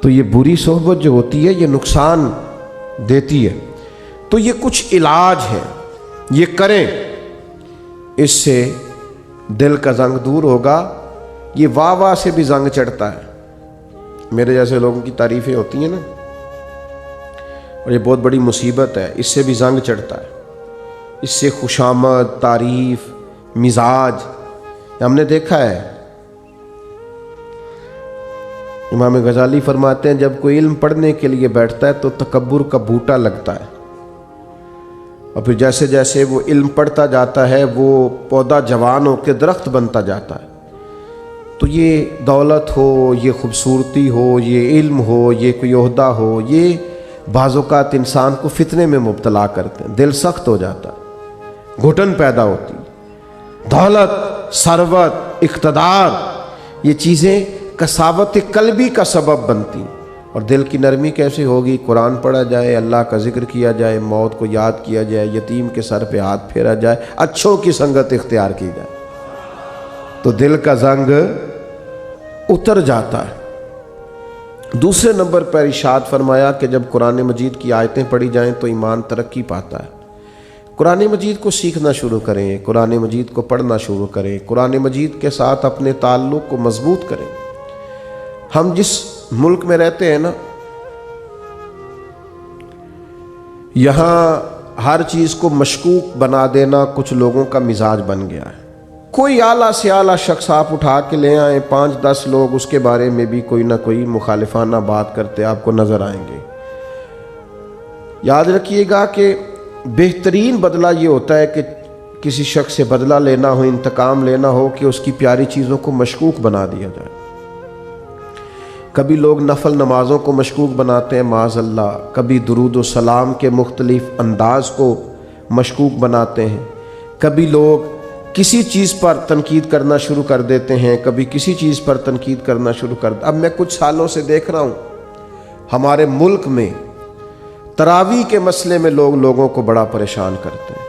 تو یہ بری صحبت جو ہوتی ہے یہ نقصان دیتی ہے. تو یہ کچھ علاج ہے، یہ کریں، اس سے دل کا زنگ دور ہوگا. یہ واہ واہ سے بھی زنگ چڑھتا ہے. میرے جیسے لوگوں کی تعریفیں ہوتی ہیں نا، اور یہ بہت بڑی مصیبت ہے. اس سے بھی زنگ چڑھتا ہے. اس سے خوشامد، تعریف، مزاج ہم نے دیکھا ہے. امام غزالی فرماتے ہیں جب کوئی علم پڑھنے کے لیے بیٹھتا ہے تو تکبر کا بوٹا لگتا ہے، اور پھر جیسے جیسے وہ علم پڑھتا جاتا ہے وہ پودا جوان ہو کے درخت بنتا جاتا ہے. تو یہ دولت ہو، یہ خوبصورتی ہو، یہ علم ہو، یہ کوئی عہدہ ہو، یہ بعض اوقات انسان کو فتنے میں مبتلا کرتے ہیں. دل سخت ہو جاتا ہے، گھٹن پیدا ہوتی. دولت، ثروت، اقتدار، یہ چیزیں کساوت قلبی کا سبب بنتی. اور دل کی نرمی کیسے ہوگی؟ قرآن پڑھا جائے، اللہ کا ذکر کیا جائے، موت کو یاد کیا جائے، یتیم کے سر پہ ہاتھ پھیرا جائے، اچھوں کی سنگت اختیار کی جائے، تو دل کا زنگ اتر جاتا ہے. دوسرے نمبر پر ارشاد فرمایا کہ جب قرآن مجید کی آیتیں پڑھی جائیں تو ایمان ترقی پاتا ہے. قرآن مجید کو سیکھنا شروع کریں، قرآن مجید کو پڑھنا شروع کریں، قرآن مجید کے ساتھ اپنے تعلق کو مضبوط کریں. ہم جس ملک میں رہتے ہیں نا، یہاں ہر چیز کو مشکوک بنا دینا کچھ لوگوں کا مزاج بن گیا ہے. کوئی اعلیٰ سے اعلیٰ شخص آپ اٹھا کے لے آئیں، 5-10 لوگ اس کے بارے میں بھی کوئی نہ کوئی مخالفانہ بات کرتے آپ کو نظر آئیں گے. یاد رکھیے گا کہ بہترین بدلہ یہ ہوتا ہے کہ کسی شخص سے بدلہ لینا ہو، انتقام لینا ہو، کہ اس کی پیاری چیزوں کو مشکوک بنا دیا جائے. کبھی لوگ نفل نمازوں کو مشکوک بناتے ہیں معاذ اللہ، کبھی درود و سلام کے مختلف انداز کو مشکوک بناتے ہیں، کبھی لوگ کسی چیز پر تنقید کرنا شروع کر دیتے ہیں، کبھی کسی چیز پر تنقید کرنا شروع کر دیتے. اب میں کچھ سالوں سے دیکھ رہا ہوں ہمارے ملک میں تراویح کے مسئلے میں لوگوں کو بڑا پریشان کرتے ہیں.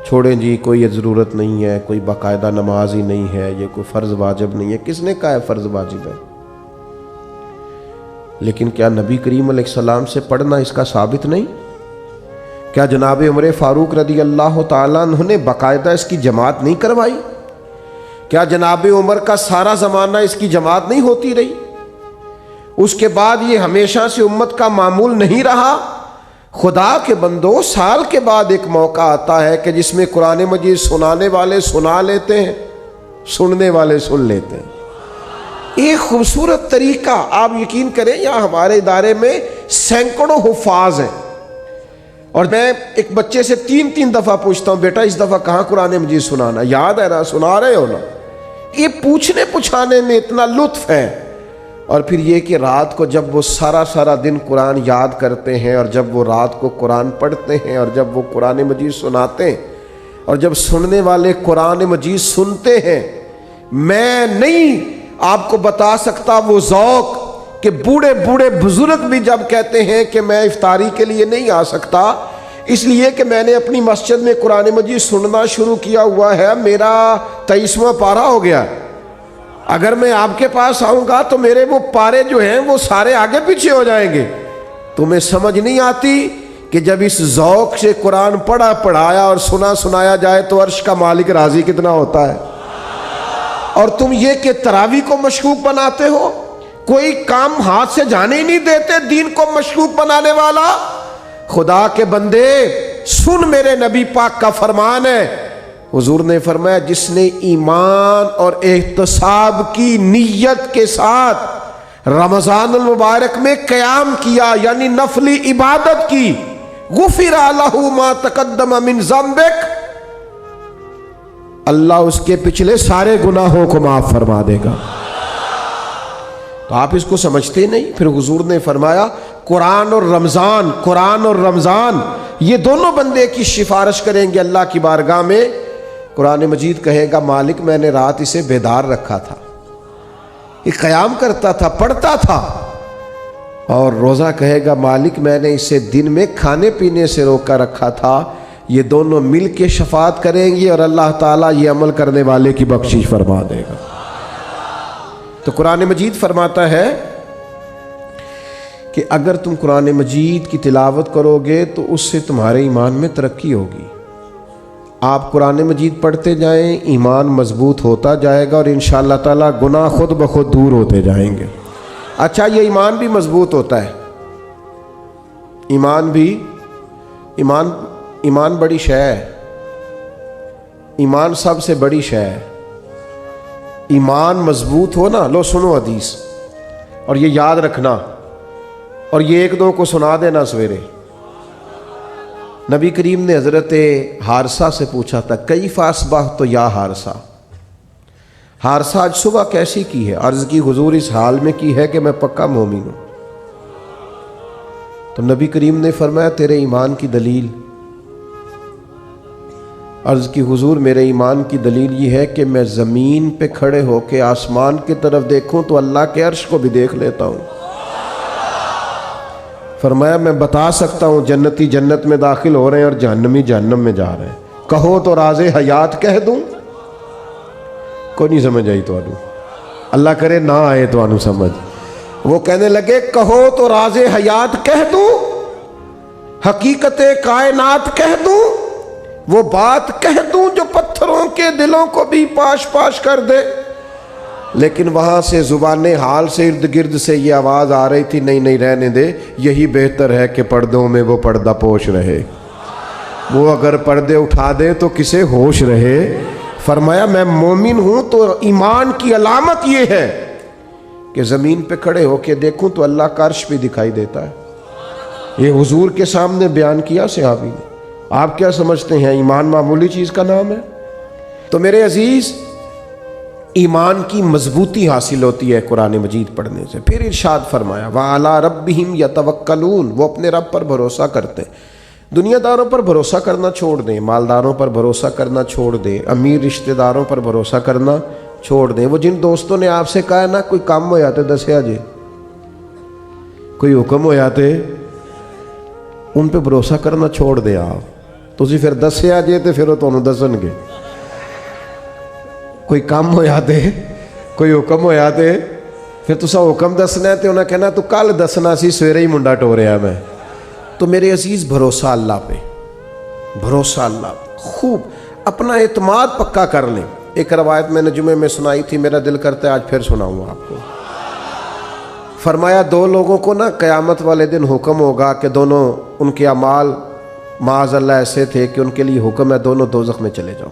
چھوڑیں جی، کوئی یہ ضرورت نہیں ہے، کوئی باقاعدہ نماز ہی نہیں ہے، یہ کوئی فرض واجب نہیں ہے. کس نے کہا ہے فرض واجب ہے؟ لیکن کیا نبی کریم علیہ السلام سے پڑھنا اس کا ثابت نہیں؟ کیا جناب عمر فاروق رضی اللہ تعالیٰ عنہ نے باقاعدہ اس کی جماعت نہیں کروائی؟ کیا جناب عمر کا سارا زمانہ اس کی جماعت نہیں ہوتی رہی؟ اس کے بعد یہ ہمیشہ سے امت کا معمول نہیں رہا؟ خدا کے بندو، سال کے بعد ایک موقع آتا ہے کہ جس میں قرآن مجید سنانے والے سنا لیتے ہیں، سننے والے سن لیتے ہیں. ایک خوبصورت طریقہ، آپ یقین کریں یہاں ہمارے ادارے میں سینکڑوں حفاظ ہیں، اور میں ایک بچے سے 3 دفعہ پوچھتا ہوں بیٹا اس دفعہ کہاں قرآن مجید سنانا؟ یاد ہے نا؟ سنا رہے ہو نا؟ یہ پوچھنے پچھانے میں اتنا لطف ہے. اور پھر یہ کہ رات کو جب وہ سارا دن قرآن یاد کرتے ہیں، اور جب وہ رات کو قرآن پڑھتے ہیں، اور جب وہ قرآن مجید سناتے ہیں، اور جب سننے والے قرآن مجید سنتے ہیں، میں نہیں آپ کو بتا سکتا وہ ذوق کہ بوڑھے بزرگ بھی جب کہتے ہیں کہ میں افطاری کے لیے نہیں آ سکتا اس لیے کہ میں نے اپنی مسجد میں قرآن مجید سننا شروع کیا ہوا ہے، میرا 23واں پارہ ہو گیا، اگر میں آپ کے پاس آؤں گا تو میرے وہ پارے جو ہیں وہ سارے آگے پیچھے ہو جائیں گے. تمہیں سمجھ نہیں آتی کہ جب اس ذوق سے قرآن پڑھایا اور سنایا جائے تو عرش کا مالک راضی کتنا ہوتا ہے. اور تم یہ کہ تراویح کو مشکوک بناتے ہو، کوئی کام ہاتھ سے جانے ہی نہیں دیتے دین کو مشکوک بنانے والا. خدا کے بندے سن، میرے نبی پاک کا فرمان ہے، حضور نے فرمایا جس نے ایمان اور احتساب کی نیت کے ساتھ رمضان المبارک میں قیام کیا، یعنی نفلی عبادت کی، غفر لہ ما تقدم من ذنبک، اللہ اس کے پچھلے سارے گناہوں کو معاف فرما دے گا. تو آپ اس کو سمجھتے نہیں. پھر حضور نے فرمایا قرآن اور رمضان یہ دونوں بندے کی سفارش کریں گے اللہ کی بارگاہ میں. قرآن مجید کہے گا مالک میں نے رات اسے بیدار رکھا تھا، یہ قیام کرتا تھا، پڑھتا تھا. اور روزہ کہے گا مالک میں نے اسے دن میں کھانے پینے سے روکا رکھا تھا. یہ دونوں مل کے شفاعت کریں گے اور اللہ تعالیٰ یہ عمل کرنے والے کی بخشش فرما دے گا. تو قرآن مجید فرماتا ہے کہ اگر تم قرآن مجید کی تلاوت کرو گے تو اس سے تمہارے ایمان میں ترقی ہوگی۔ آپ قرآن مجید پڑھتے جائیں، ایمان مضبوط ہوتا جائے گا اور انشاءاللہ تعالی گناہ خود بخود دور ہوتے جائیں گے۔ اچھا، یہ ایمان بھی مضبوط ہوتا ہے، ایمان بڑی شے ہے، ایمان سب سے بڑی شے ہے۔ ایمان مضبوط ہو نا، لو سنو حدیث، اور یہ یاد رکھنا، اور یہ ایک دو کو سنا دینا سویرے۔ نبی کریم نے حضرت حارثہ سے پوچھا تھا، کیف اصبحت یا حارثہ، حارثہ آج صبح کیسی کی ہے؟ عرض کی حضور اس حال میں کی ہے کہ میں پکا مومن ہوں۔ تو نبی کریم نے فرمایا تیرے ایمان کی دلیل؟ عرض کی حضور میرے ایمان کی دلیل یہ ہے کہ میں زمین پہ کھڑے ہو کے آسمان کی طرف دیکھوں تو اللہ کے عرش کو بھی دیکھ لیتا ہوں۔ فرمایا میں بتا سکتا ہوں جنتی جنت میں داخل ہو رہے ہیں اور جہنمی جہنم میں جا رہے ہیں، کہو تو راز حیات کہہ دوں؟ کوئی نہیں سمجھ آئی تو اللہ کرے نہ آئے تو سمجھ۔ وہ کہنے لگے کہو تو راز حیات کہہ دوں، حقیقت کائنات کہہ دوں، وہ بات کہہ دوں جو پتھروں کے دلوں کو بھی پاش پاش کر دے۔ لیکن وہاں سے زبان حال سے ارد گرد سے یہ آواز آ رہی تھی، نہیں رہنے دے، یہی بہتر ہے کہ پردوں میں وہ پردہ پوش رہے، وہ اگر پردے اٹھا دے تو کسے ہوش رہے۔ فرمایا میں مومن ہوں تو ایمان کی علامت یہ ہے کہ زمین پہ کھڑے ہو کے دیکھوں تو اللہ کا عرش بھی دکھائی دیتا ہے۔ یہ حضور کے سامنے بیان کیا صحابی نے۔ آپ کیا سمجھتے ہیں ایمان معمولی چیز کا نام ہے؟ تو میرے عزیز، ایمان کی مضبوطی حاصل ہوتی ہے قرآن مجید پڑھنے سے۔ پھر ارشاد فرمایا وَعَلَىٰ رَبِّهِمْ يَتَوَكَّلُونَ، وہ اپنے رب پر بھروسہ کرتے ہیں۔ دنیا داروں پر بھروسہ کرنا چھوڑ دیں، مالداروں پر بھروسہ کرنا چھوڑ دیں، امیر رشتہ داروں پر بھروسہ کرنا چھوڑ دیں۔ وہ جن دوستوں نے آپ سے کہا نا کوئی کام ہو جاتے دسیا جی، کوئی حکم ہو جاتے، ان پہ بھروسہ کرنا چھوڑ دیں آپ۔ تسی پھر دسیا جے تے پھر وہ تانوں دسن گے۔ کوئی کام ہو جاتے، کوئی حکم ہو جاتے، پھر تسا حکم دسنا ہے تے انہاں کہنا تو کل دسنا سی، سویرے ہی منڈا ٹوریا میں۔ تو میرے عزیز بھروسہ اللہ پہ، بھروسہ اللہ پہ، خوب اپنا اعتماد پکا کر لیں۔ ایک روایت میں نے جمعے میں سنائی تھی، میرا دل کرتا ہے آج پھر سناؤں گا آپ کو۔ فرمایا دو لوگوں کو نا قیامت والے دن حکم ہوگا کہ دونوں، ان کے اعمال معاذ اللہ ایسے تھے کہ ان کے لیے حکم ہے دونوں دوزخ میں چلے جاؤ۔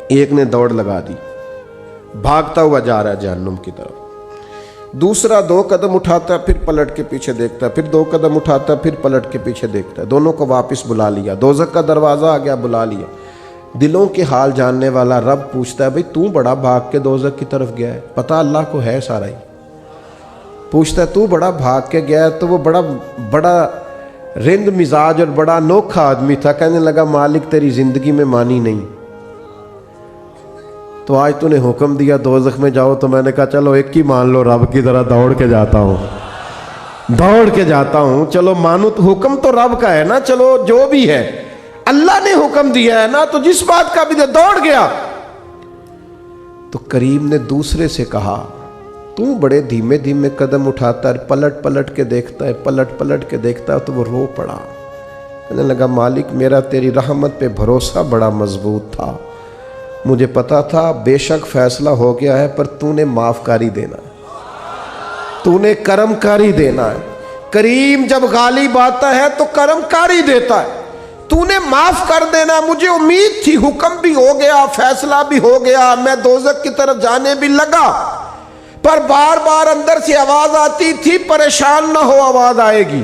ایک نے دوڑ لگا دی، بھاگتا ہوا جا رہا ہے جہنم کی طرف، دوسرا 2 قدم اٹھاتا ہے پھر پلٹ کے پیچھے دیکھتا ہے، پھر 2 قدم اٹھاتا ہے پھر پلٹ کے پیچھے دیکھتا ہے، دونوں کو واپس بلا لیا، دوزخ کا دروازہ آ گیا، بلا لیا۔ دلوں کے حال جاننے والا رب پوچھتا ہے بھئی تو بڑا بھاگ کے دوزخ کی طرف گیا ہے؟ پتہ اللہ کو ہے سارا ہی۔ پوچھتا ہے تو بڑا بھاگ کے گیا ہے؟ تو وہ بڑا رند مزاج اور بڑا انوکھا آدمی تھا، کہنے لگا مالک تیری زندگی میں مانی نہیں، تو آج تو نے حکم دیا دوزخ میں جاؤ، تو میں نے کہا چلو ایک ہی مان لو، رب کی طرح دوڑ کے جاتا ہوں، چلو مانو، حکم تو رب کا ہے نا، چلو جو بھی ہے اللہ نے حکم دیا ہے نا، تو جس بات کا بھی دوڑ گیا۔ تو کریم نے دوسرے سے کہا تو بڑے دھیمے دھیمے قدم اٹھاتا ہے، پلٹ کے دیکھتا ہے، تو وہ رو پڑا، کہنے لگا مالک میرا تیری رحمت پہ بھروسہ بڑا مضبوط تھا، مجھے پتا تھا بے شک فیصلہ ہو گیا ہے، پر تو نے معاف کاری دینا ہے، تو نے کرم کاری دینا ہے۔ کریم جب غالب آتا ہے تو کرم کاری دیتا ہے، تو نے معاف کر دینا۔ مجھے امید تھی، حکم بھی ہو گیا، فیصلہ بھی ہو گیا، میں دوزخ کی طرف جانے بھی لگا، پر بار بار اندر سے آواز آتی تھی پریشان نہ ہو، آواز آئے گی،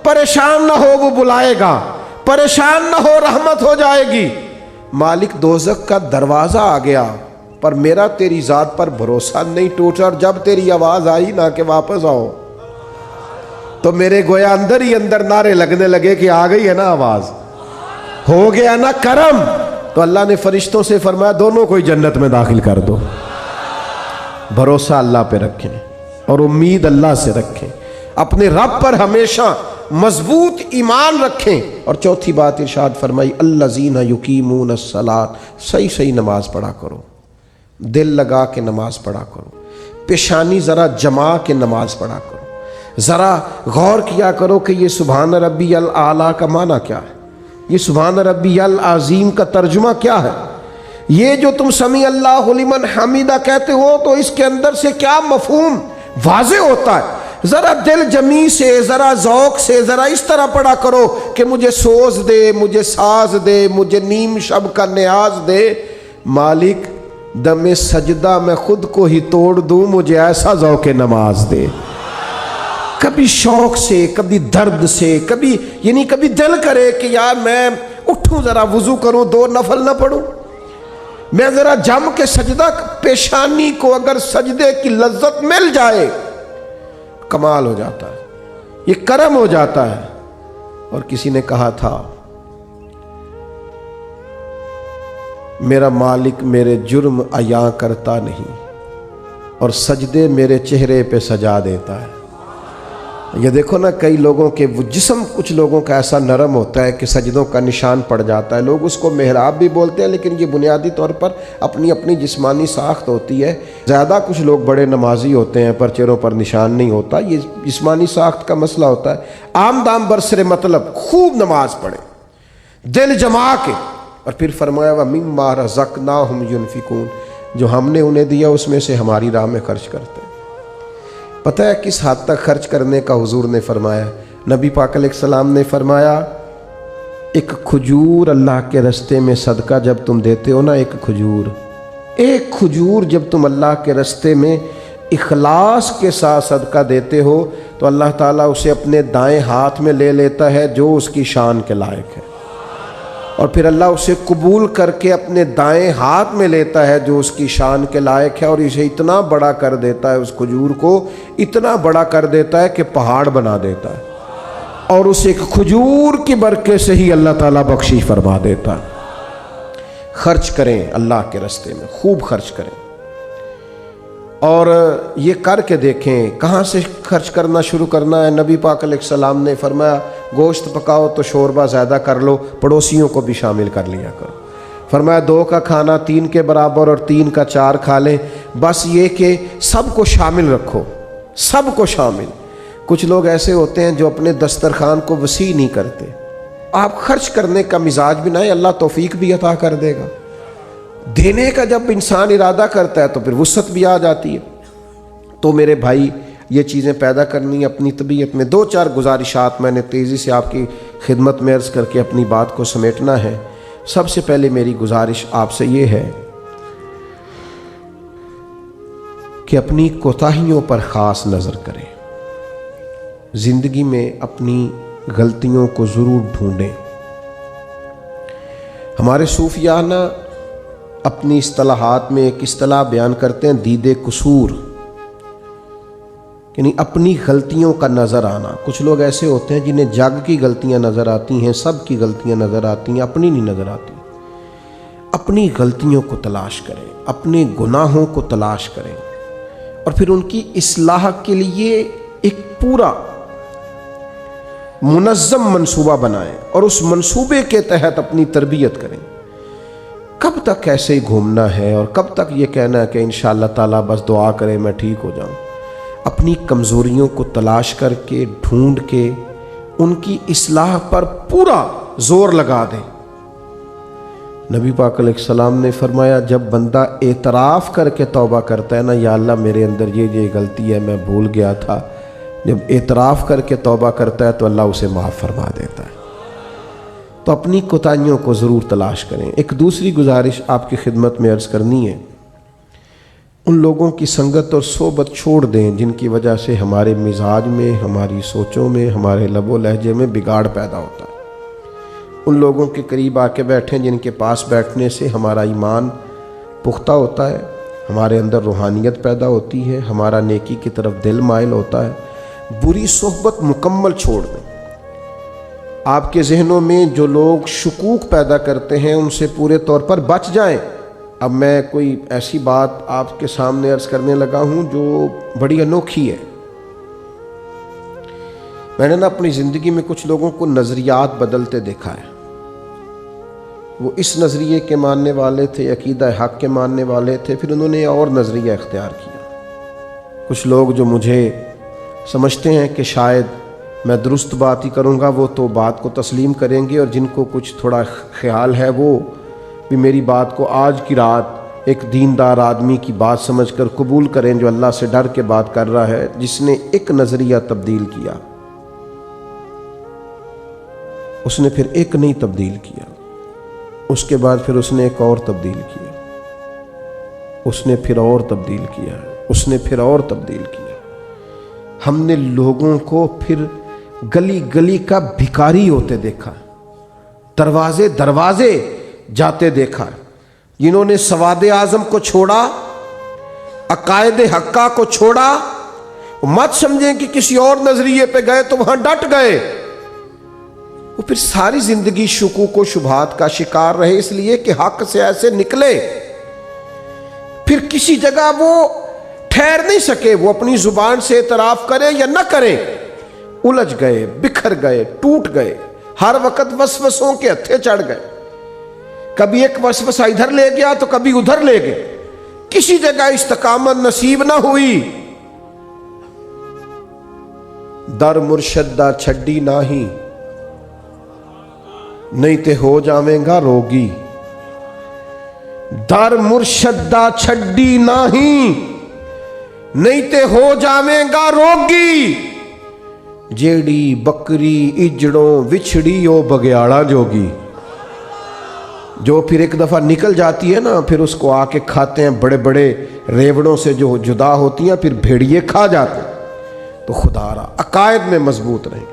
پریشان نہ ہو وہ بلائے گا، پریشان نہ ہو رحمت ہو جائے گی۔ مالک دوزخ کا دروازہ آ گیا، پر میرا تیری ذات پر بھروسہ نہیں ٹوٹا، اور جب تیری آواز آئی نہ کہ واپس آؤ، تو میرے گویا اندر ہی اندر نعرے لگنے لگے کہ آ گئی ہے نا آواز، ہو گیا نا کرم۔ تو اللہ نے فرشتوں سے فرمایا دونوں کو ہی جنت میں داخل کر دو۔ بھروسہ اللہ پہ رکھیں اور امید اللہ سے رکھیں، اپنے رب پر ہمیشہ مضبوط ایمان رکھیں۔ اور چوتھی بات ارشاد فرمائی الذین یقیمون الصلاۃ، صحیح نماز پڑھا کرو، دل لگا کے نماز پڑھا کرو، پیشانی ذرا جما کے نماز پڑھا کرو، ذرا غور کیا کرو کہ یہ سبحان ربی الاعلیٰ کا معنی کیا ہے، یہ سبحان ربی العظیم کا ترجمہ کیا ہے، یہ جو تم سمیع اللہ لمن حمیدہ کہتے ہو تو اس کے اندر سے کیا مفہوم واضح ہوتا ہے۔ ذرا دل جمی سے، ذرا ذوق سے، ذرا اس طرح پڑھا کرو کہ مجھے سوز دے، مجھے ساز دے، مجھے نیم شب کا نیاز دے، مالک دم سجدہ میں خود کو ہی توڑ دوں، مجھے ایسا ذوق نماز دے۔ کبھی شوق سے، کبھی درد سے، کبھی دل کرے کہ یار میں اٹھوں ذرا وضو کروں، 2 نفل نہ پڑھوں، میں ذرا جم کے سجدہ، پیشانی کو اگر سجدے کی لذت مل جائے کمال ہو جاتا ہے، یہ کرم ہو جاتا ہے۔ اور کسی نے کہا تھا میرا مالک میرے جرم عیاں کرتا نہیں اور سجدے میرے چہرے پہ سجا دیتا ہے۔ یہ دیکھو نا، کئی لوگوں کے جسم، کچھ لوگوں کا ایسا نرم ہوتا ہے کہ سجدوں کا نشان پڑ جاتا ہے، لوگ اس کو محراب بھی بولتے ہیں، لیکن یہ بنیادی طور پر اپنی اپنی جسمانی ساخت ہوتی ہے۔ زیادہ کچھ لوگ بڑے نمازی ہوتے ہیں پر چہروں پر نشان نہیں ہوتا، یہ جسمانی ساخت کا مسئلہ ہوتا ہے۔ عام دام برسر مطلب خوب نماز پڑھے دل جما کے، اور پھر فرمایا وَمِمَّا رَزَقْنَاهُمْ يُنْفِقُونَ، جو ہم نے انہیں دیا اس میں سے ہماری راہ میں خرچ کرتے ہیں۔ پتہ ہے کس حد تک خرچ کرنے کا حضور نے فرمایا؟ نبی پاک علیہ السلام نے فرمایا ایک کھجور اللہ کے رستے میں صدقہ جب تم دیتے ہو نا، ایک کھجور جب تم اللہ کے رستے میں اخلاص کے ساتھ صدقہ دیتے ہو تو اللہ تعالیٰ اسے اپنے دائیں ہاتھ میں لے لیتا ہے جو اس کی شان کے لائق ہے، اور پھر اللہ اسے قبول کر کے اپنے دائیں ہاتھ میں لیتا ہے جو اس کی شان کے لائق ہے، اور اسے اتنا بڑا کر دیتا ہے، اس کھجور کو اتنا بڑا کر دیتا ہے کہ پہاڑ بنا دیتا ہے، اور اس ایک کھجور کی برکت سے ہی اللہ تعالیٰ بخشش فرما دیتا ہے۔ خرچ کریں اللہ کے راستے میں، خوب خرچ کریں، اور یہ کر کے دیکھیں کہاں سے خرچ کرنا شروع کرنا ہے۔ نبی پاک علیہ السلام نے فرمایا گوشت پکاؤ تو شوربہ زیادہ کر لو، پڑوسیوں کو بھی شامل کر لیا کرو۔ فرمایا 2 کا کھانا 3 کے برابر اور 3 کا 4 کھا لیں، بس یہ کہ سب کو شامل رکھو، سب کو شامل۔ کچھ لوگ ایسے ہوتے ہیں جو اپنے دسترخوان کو وسیع نہیں کرتے۔ آپ خرچ کرنے کا مزاج بھی نہ ہے، اللہ توفیق بھی عطا کر دے گا۔ دینے کا جب انسان ارادہ کرتا ہے تو پھر وسعت بھی آ جاتی ہے۔ تو میرے بھائی، یہ چیزیں پیدا کرنی اپنی طبیعت میں۔ 2-4 گزارشات میں نے تیزی سے آپ کی خدمت میں عرض کر کے اپنی بات کو سمیٹنا ہے۔ سب سے پہلے میری گزارش آپ سے یہ ہے کہ اپنی کوتاہیوں پر خاص نظر کریں، زندگی میں اپنی غلطیوں کو ضرور ڈھونڈیں۔ ہمارے صوفیانہ اپنی اصطلاحات میں ایک اصطلاح بیان کرتے ہیں دید قصور، یعنی اپنی غلطیوں کا نظر آنا۔ کچھ لوگ ایسے ہوتے ہیں جنہیں جگ کی غلطیاں نظر آتی ہیں، سب کی غلطیاں نظر آتی ہیں، اپنی نہیں نظر آتی۔ اپنی غلطیوں کو تلاش کریں، اپنے گناہوں کو تلاش کریں، اور پھر ان کی اصلاح کے لیے ایک پورا منظم منصوبہ بنائیں، اور اس منصوبے کے تحت اپنی تربیت کریں۔ کب تک ایسے ہی گھومنا ہے اور کب تک یہ کہنا ہے کہ انشاءاللہ تعالیٰ بس دعا کرے میں ٹھیک ہو جاؤں؟ اپنی کمزوریوں کو تلاش کر کے، ڈھونڈ کے ان کی اصلاح پر پورا زور لگا دیں۔ نبی پاک علیہ السلام نے فرمایا جب بندہ اعتراف کر کے توبہ کرتا ہے نا، یا اللہ میرے اندر یہ غلطی ہے، میں بھول گیا تھا، جب اعتراف کر کے توبہ کرتا ہے تو اللہ اسے معاف فرما دیتا ہے۔ تو اپنی کوتاہیوں کو ضرور تلاش کریں۔ ایک دوسری گزارش آپ کی خدمت میں عرض کرنی ہے، ان لوگوں کی سنگت اور صحبت چھوڑ دیں جن کی وجہ سے ہمارے مزاج میں، ہماری سوچوں میں، ہمارے لب و لہجے میں بگاڑ پیدا ہوتا ہے۔ ان لوگوں کے قریب آ کے بیٹھیں جن کے پاس بیٹھنے سے ہمارا ایمان پختہ ہوتا ہے، ہمارے اندر روحانیت پیدا ہوتی ہے، ہمارا نیکی کی طرف دل مائل ہوتا ہے۔ بری صحبت مکمل چھوڑ دیں۔ آپ کے ذہنوں میں جو لوگ شکوک پیدا کرتے ہیں ان سے پورے طور پر بچ جائیں۔ اب میں کوئی ایسی بات آپ کے سامنے عرض کرنے لگا ہوں جو بڑی انوکھی ہے۔ میں نے اپنی زندگی میں کچھ لوگوں کو نظریات بدلتے دیکھا ہے۔ وہ اس نظریے کے ماننے والے تھے، عقیدہ حق کے ماننے والے تھے، پھر انہوں نے اور نظریہ اختیار کیا۔ کچھ لوگ جو مجھے سمجھتے ہیں کہ شاید میں درست بات ہی کروں گا، وہ تو بات کو تسلیم کریں گے، اور جن کو کچھ تھوڑا خیال ہے وہ بھی میری بات کو آج کی رات ایک دیندار آدمی کی بات سمجھ کر قبول کریں، جو اللہ سے ڈر کے بات کر رہا ہے، جس نے ایک نظریہ تبدیل کیا، اس نے پھر ایک نہیں تبدیل کیا، اس کے بعد پھر اس نے ایک اور تبدیل کیا، اس نے پھر اور تبدیل کیا، اس نے پھر اور تبدیل کیا۔ ہم نے لوگوں کو پھر گلی گلی کا بھکاری ہوتے دیکھا، دروازے دروازے جاتے دیکھا، جنہوں نے سواد اعظم کو چھوڑا، عقائد حقہ کو چھوڑا، مت سمجھیں کہ کسی اور نظریے پہ گئے تو وہاں ڈٹ گئے، وہ پھر ساری زندگی شکوک و شبہات کا شکار رہے، اس لیے کہ حق سے ایسے نکلے، پھر کسی جگہ وہ ٹھہر نہیں سکے، وہ اپنی زبان سے اعتراف کریں یا نہ کریں، الجھ گئے، بکھر گئے، ٹوٹ گئے، ہر وقت وسوسوں کے ہتھے چڑھ گئے، کبھی ایک وسوسہ ادھر لے گیا تو کبھی ادھر لے گئے، کسی جگہ استقامت نصیب نہ ہوئی۔ در مرشد دا چھڈی ناہی، نہیں تے ہو جاویں گا روگی، در مرشد دا چھڈی ناہی، نہیں تے ہو جاویں گا روگی، جیڑی بکری اجڑوں وچھڑی او بگیاڑا جوگی۔ جو پھر ایک دفعہ نکل جاتی ہے نا، پھر اس کو آ کے کھاتے ہیں، بڑے بڑے ریوڑوں سے جو جدا ہوتی ہیں پھر بھیڑیے کھا جاتے ہیں۔ تو خدا را عقائد میں مضبوط رہیں،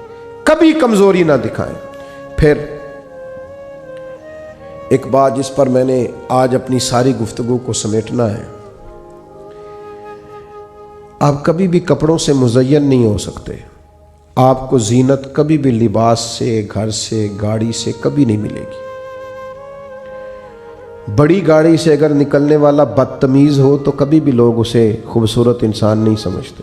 کبھی کمزوری نہ دکھائیں۔ پھر ایک بات جس پر میں نے آج اپنی ساری گفتگو کو سمیٹنا ہے، آپ کبھی بھی کپڑوں سے مزین نہیں ہو سکتے، آپ کو زینت کبھی بھی لباس سے، گھر سے، گاڑی سے کبھی نہیں ملے گی۔ بڑی گاڑی سے اگر نکلنے والا بدتمیز ہو تو کبھی بھی لوگ اسے خوبصورت انسان نہیں سمجھتے۔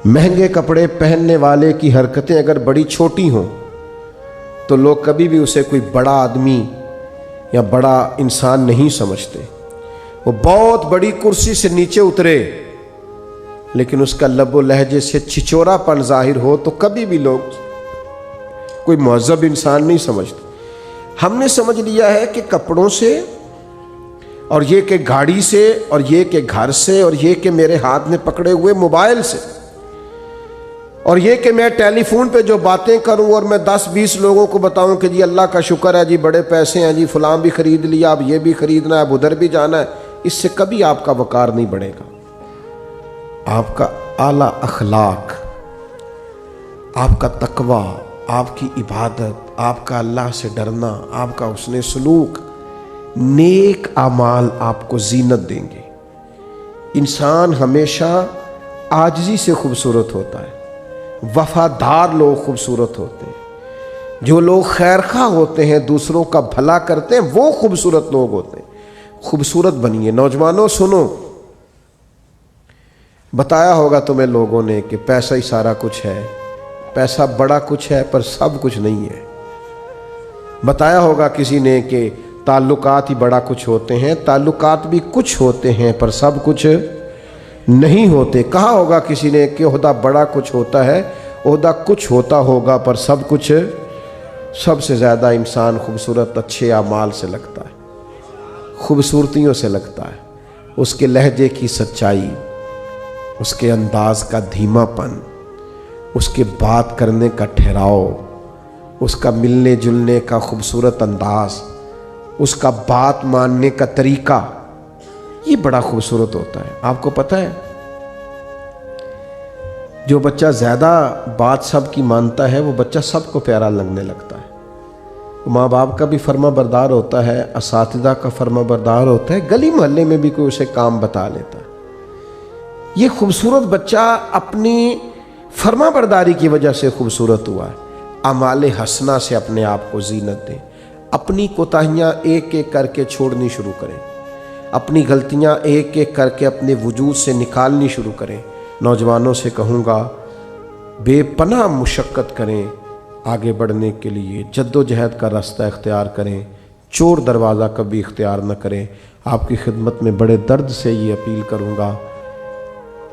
مہنگے کپڑے پہننے والے کی حرکتیں اگر بڑی چھوٹی ہوں تو لوگ کبھی بھی اسے کوئی بڑا آدمی یا بڑا انسان نہیں سمجھتے۔ وہ بہت بڑی کرسی سے نیچے اترے لیکن اس کا لب و لہجے سے چھچورا پن ظاہر ہو تو کبھی بھی لوگ کوئی مہذب انسان نہیں سمجھتے۔ ہم نے سمجھ لیا ہے کہ کپڑوں سے، اور یہ کہ گاڑی سے، اور یہ کہ گھر سے، اور یہ کہ میرے ہاتھ میں پکڑے ہوئے موبائل سے، اور یہ کہ میں ٹیلی فون پہ جو باتیں کروں اور میں 10-20 لوگوں کو بتاؤں کہ جی اللہ کا شکر ہے جی بڑے پیسے ہیں جی، فلاں بھی خرید لیا، اب یہ بھی خریدنا ہے، اب ادھر بھی جانا ہے، اس سے کبھی آپ کا وقار نہیں بڑھے گا۔ آپ کا اعلیٰ اخلاق، آپ کا تقوی، آپ کی عبادت، آپ کا اللہ سے ڈرنا، آپ کا حسن سلوک، نیک اعمال آپ کو زینت دیں گے۔ انسان ہمیشہ عاجزی سے خوبصورت ہوتا ہے، وفادار لوگ خوبصورت ہوتے ہیں، جو لوگ خیرخواہ ہوتے ہیں، دوسروں کا بھلا کرتے ہیں، وہ خوبصورت لوگ ہوتے ہیں۔ خوبصورت بنیے۔ نوجوانوں سنو، بتایا ہوگا تمہیں لوگوں نے کہ پیسہ ہی سارا کچھ ہے، پیسہ بڑا کچھ ہے پر سب کچھ نہیں ہے۔ بتایا ہوگا کسی نے کہ تعلقات ہی بڑا کچھ ہوتے ہیں، تعلقات بھی کچھ ہوتے ہیں پر سب کچھ نہیں ہوتے۔ کہا ہوگا کسی نے کہ عہدہ بڑا کچھ ہوتا ہے، عہدہ کچھ ہوتا ہوگا پر سب کچھ۔ سب سے زیادہ انسان خوبصورت اچھے اعمال سے لگتا ہے، خوبصورتیوں سے لگتا ہے، اس کے لہجے کی سچائی، اس کے انداز کا دھیما پن، اس کے بات کرنے کا ٹھہراؤ، اس کا ملنے جلنے کا خوبصورت انداز، اس کا بات ماننے کا طریقہ، یہ بڑا خوبصورت ہوتا ہے۔ آپ کو پتہ ہے جو بچہ زیادہ بات سب کی مانتا ہے وہ بچہ سب کو پیارا لگنے لگتا ہے۔ ماں باپ کا بھی فرما بردار ہوتا ہے، اساتذہ کا فرما بردار ہوتا ہے، گلی محلے میں بھی کوئی اسے کام بتا لیتا ہے۔ یہ خوبصورت بچہ اپنی فرما برداری کی وجہ سے خوبصورت ہوا ہے۔ اعمال حسنہ سے اپنے آپ کو زینت دیں، اپنی کوتاہیاں ایک ایک کر کے چھوڑنی شروع کریں، اپنی غلطیاں ایک ایک کر کے اپنے وجود سے نکالنی شروع کریں۔ نوجوانوں سے کہوں گا بے پناہ مشقت کریں، آگے بڑھنے کے لیے جد و جہد کا راستہ اختیار کریں، چور دروازہ کبھی اختیار نہ کریں۔ آپ کی خدمت میں بڑے درد سے یہ اپیل کروں گا،